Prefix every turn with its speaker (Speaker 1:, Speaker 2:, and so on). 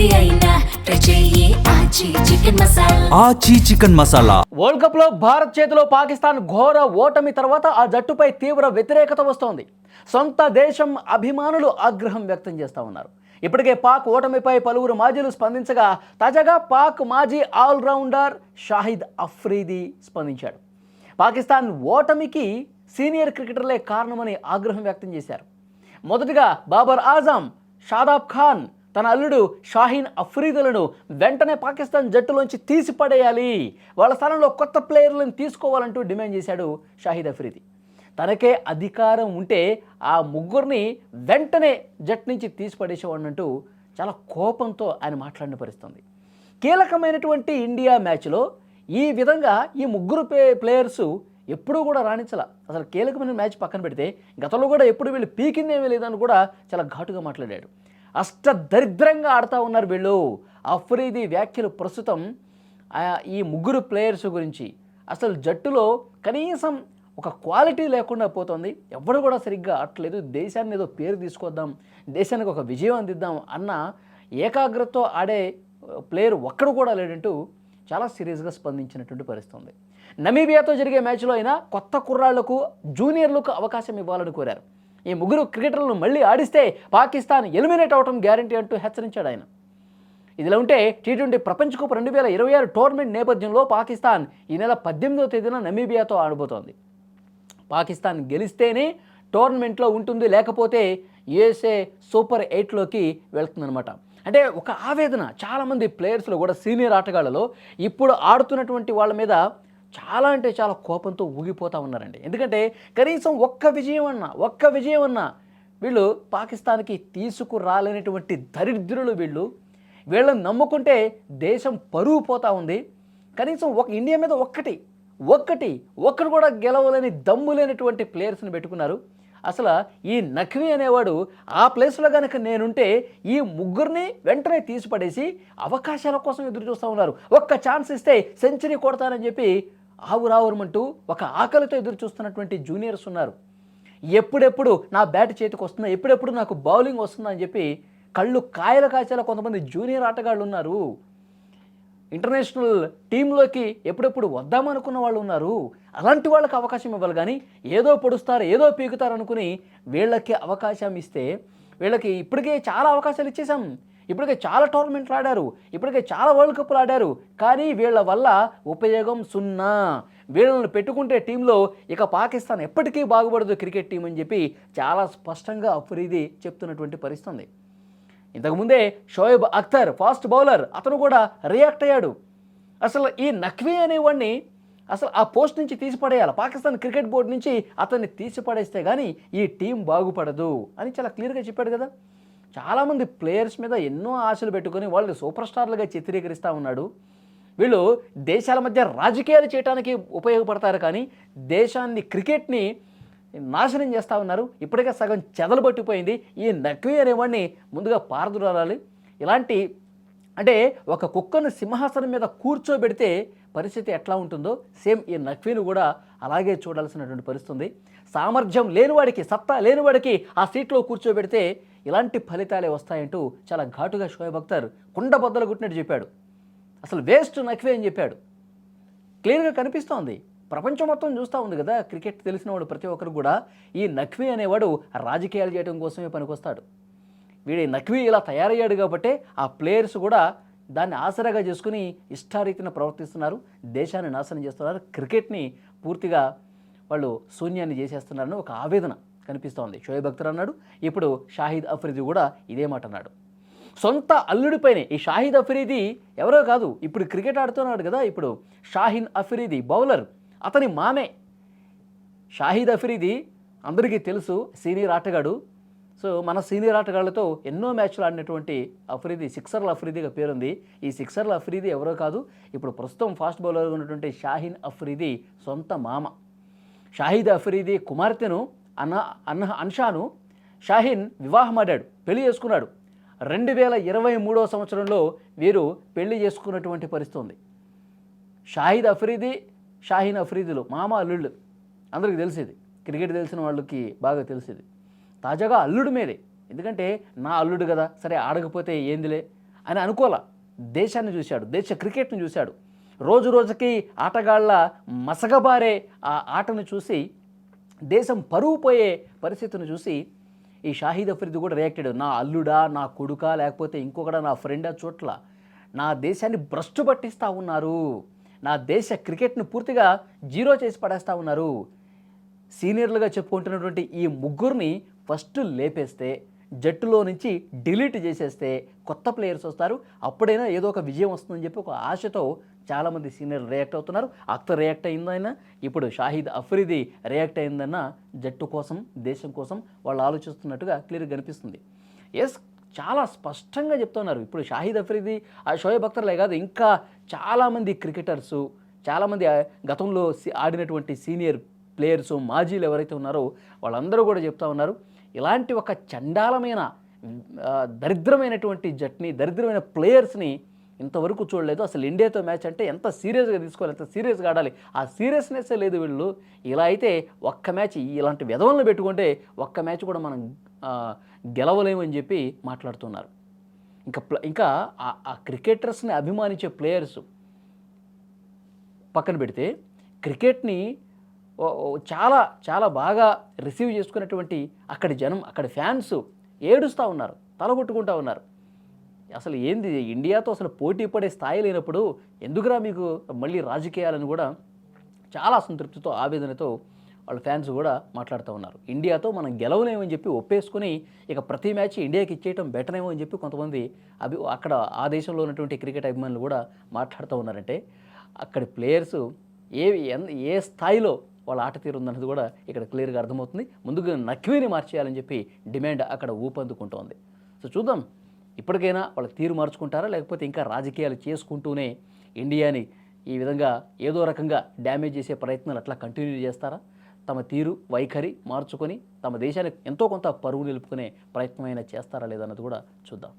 Speaker 1: ఏది అయినా ట్రై చెయ్యి ఆచి చికెన్ మసాలా.
Speaker 2: ఆచి చికెన్ మసాలా.
Speaker 3: వరల్డ్ కప్లో భారత్ చేతిలో పాకిస్తాన్ ఘోర ఓటమి తర్వాత ఆ జట్టుపై తీవ్ర వ్యతిరేకత వస్తోంది. సొంత దేశం అభిమానులు ఆగ్రహం వ్యక్తం చేస్తూ ఉన్నారు. ఇప్పటికే పాక్ ఓటమిపై పలువురు మాజీలు స్పందించగా తాజాగా పాక్ మాజీ ఆల్రౌండర్ షాహిద్ అఫ్రీది స్పందించాడు. పాకిస్తాన్ ఓటమికి సీనియర్ క్రికెటర్లే కారణమని ఆగ్రహం వ్యక్తం చేశారు. మొదటిగా బాబర్ ఆజం, షాదాబ్ ఖాన్ తన అల్లుడు షాహీన్ అఫ్రీదులను వెంటనే పాకిస్తాన్ జట్టులోంచి తీసిపడేయాలి, వాళ్ళ స్థానంలో కొత్త ప్లేయర్లను తీసుకోవాలంటూ డిమాండ్ చేశాడు షాహిద్ అఫ్రీది. తనకే అధికారం ఉంటే ఆ ముగ్గురిని వెంటనే జట్టు నుంచి తీసిపడేసేవాడినంటూ చాలా కోపంతో ఆయన మాట్లాడిన పరిస్థితుంది. కీలకమైనటువంటి ఇండియా మ్యాచ్లో ఈ విధంగా ఈ ముగ్గురు ప్లేయర్సు ఎప్పుడూ కూడా రాణించాల. అసలు కీలకమైన మ్యాచ్ పక్కన పెడితే గతంలో కూడా ఎప్పుడు వీళ్ళు పీకిందేమీ లేదని కూడా చాలా ఘాటుగా మాట్లాడాడు. అష్టదరిద్రంగా ఆడుతూ ఉన్నారు వీళ్ళు. అఫ్రీది వ్యాఖ్యలు ప్రస్తుతం ఈ ముగ్గురు ప్లేయర్స్ గురించి అసలు జట్టులో కనీసం ఒక క్వాలిటీ లేకుండా పోతుంది. ఎవరు కూడా సరిగ్గా ఆడట్లేదు. దేశాన్ని ఏదో పేరు తీసుకొద్దాం, దేశానికి ఒక విజయం అందిద్దాం అన్న ఏకాగ్రతతో ఆడే ప్లేయర్ ఒక్కడు కూడా లేడంటూ చాలా సీరియస్గా స్పందించినటువంటి పరిస్థితి ఉంది. నమీబియాతో జరిగే మ్యాచ్లో అయినా కొత్త కుర్రాళ్లకు, జూనియర్లకు అవకాశం ఇవ్వాలని కోరారు. ఈ ముగ్గురు క్రికెటర్లను మళ్ళీ ఆడిస్తే పాకిస్తాన్ ఎలిమినేట్ అవటం గ్యారంటీ అంటూ హెచ్చరించాడు ఆయన. ఇదిలా ఉంటే టీ20 ప్రపంచ కప్ 2026 టోర్నమెంట్ నేపథ్యంలో పాకిస్తాన్ ఈ నెల 18వ తేదీన నమీబియాతో ఆడబోతోంది. పాకిస్తాన్ గెలిస్తేనే టోర్నమెంట్లో ఉంటుంది, లేకపోతే యుఎస్ఏ సూపర్ 8లోకి వెళ్తుందనమాట. అంటే ఒక ఆవేదన చాలామంది ప్లేయర్స్లో కూడా, సీనియర్ ఆటగాళ్లలో ఇప్పుడు ఆడుతున్నటువంటి వాళ్ళ మీద చాలా అంటే చాలా కోపంతో ఊగిపోతూ ఉన్నారండి. ఎందుకంటే కనీసం ఒక్క విజయం అన్నా వీళ్ళు పాకిస్తాన్కి తీసుకురాలేనటువంటి దరిద్రులు వీళ్ళు. వీళ్ళని నమ్ముకుంటే దేశం పరువు పోతూ ఉంది. కనీసం ఇండియా మీద ఒక్కటి కూడా గెలవలేని దమ్ము లేనటువంటి ప్లేయర్స్ని పెట్టుకున్నారు. అసలు ఈ నఖ్వీ అనేవాడు ఆ ప్లేస్లో కనుక నేనుంటే ఈ ముగ్గురిని వెంటనే తీసిపడేసి అవకాశాల కోసం ఎదురు చూస్తూ ఉన్నారు. ఒక్క ఛాన్స్ ఇస్తే సెంచరీ కొడతానని చెప్పి ఆవురావురమంటూ ఒక ఆకలితో ఎదురు చూస్తున్నటువంటి జూనియర్స్ ఉన్నారు. ఎప్పుడెప్పుడు నా బ్యాట్ చేతికి వస్తుందా, ఎప్పుడెప్పుడు నాకు బౌలింగ్ వస్తుందా అని చెప్పి కళ్ళు కాయల కాచేలా కొంతమంది జూనియర్ ఆటగాళ్ళు ఉన్నారు. ఇంటర్నేషనల్ టీంలోకి ఎప్పుడెప్పుడు వద్దామనుకున్న వాళ్ళు ఉన్నారు. అలాంటి వాళ్ళకి అవకాశం ఇవ్వాలి, కానీ ఏదో పొడుస్తారు, ఏదో పీకుతారు అనుకుని వీళ్ళకి అవకాశం ఇస్తే, వీళ్ళకి ఇప్పటికే చాలా అవకాశాలు ఇచ్చేసాం, ఇప్పటికే చాలా టోర్నమెంట్లు ఆడారు, ఇప్పటికే చాలా వరల్డ్ కప్లు ఆడారు, కానీ వీళ్ళ వల్ల ఉపయోగం సున్నా. వీళ్ళని పెట్టుకుంటే టీంలో ఇక పాకిస్తాన్ ఎప్పటికీ బాగుపడదు క్రికెట్ టీం అని చెప్పి చాలా స్పష్టంగా అఫ్రీది చెప్తున్నటువంటి పరిస్థితి ఉంది. ఇంతకుముందే షోయబ్ అఖ్తర్ ఫాస్ట్ బౌలర్, అతను కూడా రియాక్ట్ అయ్యాడు. అసలు ఈ నఖ్వీ అనేవాడిని అసలు ఆ పోస్ట్ నుంచి తీసిపడేయాలి, పాకిస్తాన్ క్రికెట్ బోర్డు నుంచి అతన్ని తీసిపడేస్తే కానీ ఈ టీం బాగుపడదు అని చాలా క్లియర్గా చెప్పాడు కదా. చాలామంది ప్లేయర్స్ మీద ఎన్నో ఆశలు పెట్టుకొని వాళ్ళు సూపర్ స్టార్లుగా చిత్రీకరిస్తూ ఉన్నాడు. వీళ్ళు దేశాల మధ్య రాజకీయాలు చేయడానికి ఉపయోగపడతారు, కానీ దేశాన్ని, క్రికెట్ని నాశనం చేస్తూ ఉన్నారు. ఇప్పటికే సగం చెదలు పట్టిపోయింది. ఈ నఖ్వీ అనేవాడిని ముందుగా పారదురాలి. ఇలాంటి అంటే ఒక కుక్కను సింహాసనం మీద కూర్చోబెడితే పరిస్థితి ఎట్లా ఉంటుందో సేమ్ ఈ నఖ్వీని కూడా అలాగే చూడాల్సినటువంటి పరిస్థితి ఉంది. సామర్థ్యం లేనివాడికి, సత్తా లేనివాడికి ఆ సీట్లో కూర్చోబెడితే ఇలాంటి ఫలితాలే వస్తాయంటూ చాలా ఘాటుగా షోయబ్ అఖ్తర్ కుండబద్దలు కొట్టినట్టు చెప్పాడు. అసలు వేస్ట్ నఖ్వీ అని చెప్పాడు. క్లియర్గా కనిపిస్తోంది, ప్రపంచం మొత్తం చూస్తూ ఉంది కదా. క్రికెట్ తెలిసిన వాడు ప్రతి ఒక్కరు కూడా ఈ నఖ్వీ అనేవాడు రాజకీయాలు చేయడం కోసమే పనికొస్తాడు. వీడి నఖ్వీ ఇలా తయారయ్యాడు కాబట్టి ఆ ప్లేయర్స్ కూడా దాన్ని ఆసరాగా చేసుకుని ఇష్టారీతిన ప్రవర్తిస్తున్నారు, దేశాన్ని నాశనం చేస్తున్నారు, క్రికెట్ని పూర్తిగా వాళ్ళు శూన్యాన్ని చేసేస్తున్నారని ఒక ఆవేదన కనిపిస్తోంది. షోయబ్ అఖ్తర్ అన్నాడు, ఇప్పుడు షాహిద్ అఫ్రీది కూడా ఇదే మాట అన్నాడు. సొంత అల్లుడిపైనే ఈ షాహిద్ అఫ్రీది ఎవరో కాదు, ఇప్పుడు క్రికెట్ ఆడుతున్నాడు కదా, ఇప్పుడు షాహీన్ అఫ్రీది బౌలర్, అతని మామే. షాహిద్ అఫ్రీది అందరికీ తెలుసు, సీనియర్ ఆటగాడు. సో మన సీనియర్ ఆటగాళ్లతో ఎన్నో మ్యాచ్లు ఆడినటువంటి అఫ్రీది, సిక్సర్ల అఫ్రీదిగా పేరుంది. ఈ సిక్సర్ల అఫ్రీది ఎవరో కాదు, ఇప్పుడు ప్రస్తుతం ఫాస్ట్ బౌలర్గా ఉన్నటువంటి షాహీన్ అఫ్రీది సొంత మామ. షాహిద్ అఫ్రీది కుమార్తెను అన్షాను షాహీన్ వివాహమాడాడు, పెళ్లి చేసుకున్నాడు. 2023వ సంవత్సరంలో వీరు పెళ్లి చేసుకున్నటువంటి పరిస్థితి ఉంది. షాహిద్ అఫ్రీది, షాహీన్ అఫ్రీదులు మామ అల్లుళ్ళు, అందరికీ తెలిసేది, క్రికెట్ తెలిసిన వాళ్ళకి బాగా తెలిసేది. తాజాగా అల్లుడు మీదే, ఎందుకంటే నా అల్లుడు కదా, సరే ఆడకపోతే ఏందిలే అని అనుకోలే. దేశాన్ని చూశాడు, దేశ క్రికెట్ని చూశాడు. రోజు రోజుకి ఆటగాళ్ళ మసగబారే ఆ ఆటను చూసి, దేశం పరువు పోయే పరిస్థితిని చూసి ఈ షాహిద్ అఫ్రిది కూడా రియాక్ట్ అయ్యాడు. నా అల్లుడా, నా కొడుకా, లేకపోతే ఇంకొకడా, నా ఫ్రెండా చోట్ల నా దేశాన్ని భ్రష్టు పట్టిస్తూ ఉన్నారు, నా దేశ క్రికెట్ను పూర్తిగా జీరో చేసి పడేస్తూ ఉన్నారు. సీనియర్లుగా చెప్పుకుంటున్నటువంటి ఈ ముగ్గురిని ఫస్ట్ లేపేస్తే, జట్టులో నుంచి డిలీట్ చేసేస్తే కొత్త ప్లేయర్స్ వస్తారు, అప్పుడైనా ఏదో ఒక విజయం వస్తుందని చెప్పి ఒక ఆశతో చాలామంది సీనియర్లు రియాక్ట్ అవుతున్నారు. అఖ్తర్ రియాక్ట్ అయిందైనా, ఇప్పుడు షాహిద్ అఫ్రిది రియాక్ట్ అయిందన్నా జట్టు కోసం, దేశం కోసం వాళ్ళు ఆలోచిస్తున్నట్టుగా క్లియర్గా కనిపిస్తుంది. ఎస్, చాలా స్పష్టంగా చెప్తున్నారు. ఇప్పుడు షాహిద్ అఫ్రిది, ఆ షోయబ్ అఖ్తర్లే కాదు, ఇంకా చాలామంది క్రికెటర్సు, చాలామంది గతంలో ఆడినటువంటి సీనియర్ ప్లేయర్సు, మాజీలు ఎవరైతే ఉన్నారో వాళ్ళందరూ కూడా చెప్తా ఉన్నారు, ఇలాంటి ఒక చండాలమైన దరిద్రమైనటువంటి జట్టుని, దరిద్రమైన ప్లేయర్స్ని ఇంతవరకు చూడలేదు. అసలు ఇండియాతో మ్యాచ్ అంటే ఎంత సీరియస్గా తీసుకోవాలి, ఎంత సీరియస్గా ఆడాలి, ఆ సీరియస్నెస్సే లేదు వీళ్ళు. ఇలా అయితే ఒక్క మ్యాచ్, ఇలాంటి విధవలను పెట్టుకుంటే ఒక్క మ్యాచ్ కూడా మనం గెలవలేమని చెప్పి మాట్లాడుతున్నారు. ఇంకా ఆ క్రికెటర్స్ని అభిమానించే ప్లేయర్స్ పక్కన పెడితే, క్రికెట్ని చాలా చాలా బాగా రిసీవ్ చేసుకున్నటువంటి అక్కడి జనం, అక్కడి ఫ్యాన్స్ ఏడుస్తూ ఉన్నారు, తలగొట్టుకుంటూ ఉన్నారు. అసలు ఏంది, ఇండియాతో అసలు పోటీ పడే స్థాయి లేనప్పుడు ఎందుకురా మీకు మళ్ళీ రాజకీయాలను కూడా చాలా అసంతృప్తితో, ఆవేదనతో వాళ్ళ ఫ్యాన్స్ కూడా మాట్లాడుతూ ఉన్నారు. ఇండియాతో మనం గెలవలేమని చెప్పి ఒప్పేసుకుని ఇక ప్రతి మ్యాచ్ ఇండియాకి ఇచ్చేయటం బెటర్ ఏమో అని చెప్పి కొంతమంది అక్కడ ఆ దేశంలో ఉన్నటువంటి క్రికెట్ అభిమానులు కూడా మాట్లాడుతూ ఉన్నారంటే, అక్కడి ప్లేయర్స్ ఏ స్థాయిలో వాళ్ళ ఆట తీరు ఉందన్నది కూడా ఇక్కడ క్లియర్గా అర్థమవుతుంది. ముందుగా నఖ్వీని మార్చేయాలని చెప్పి డిమాండ్ అక్కడ ఊపందుకుంటోంది. సో చూద్దాం, ఇప్పటికైనా వాళ్ళ తీరు మార్చుకుంటారా, లేకపోతే ఇంకా రాజకీయాలు చేసుకుంటూనే ఇండియాని ఈ విధంగా ఏదో రకంగా డ్యామేజ్ చేసే ప్రయత్నాలు అట్లా కంటిన్యూ చేస్తారా, తమ తీరు వైఖరి మార్చుకొని తమ దేశానికి ఎంతో కొంత పరువు నిలుపుకునే ప్రయత్నం అయినా చేస్తారా లేదన్నది కూడా చూద్దాం.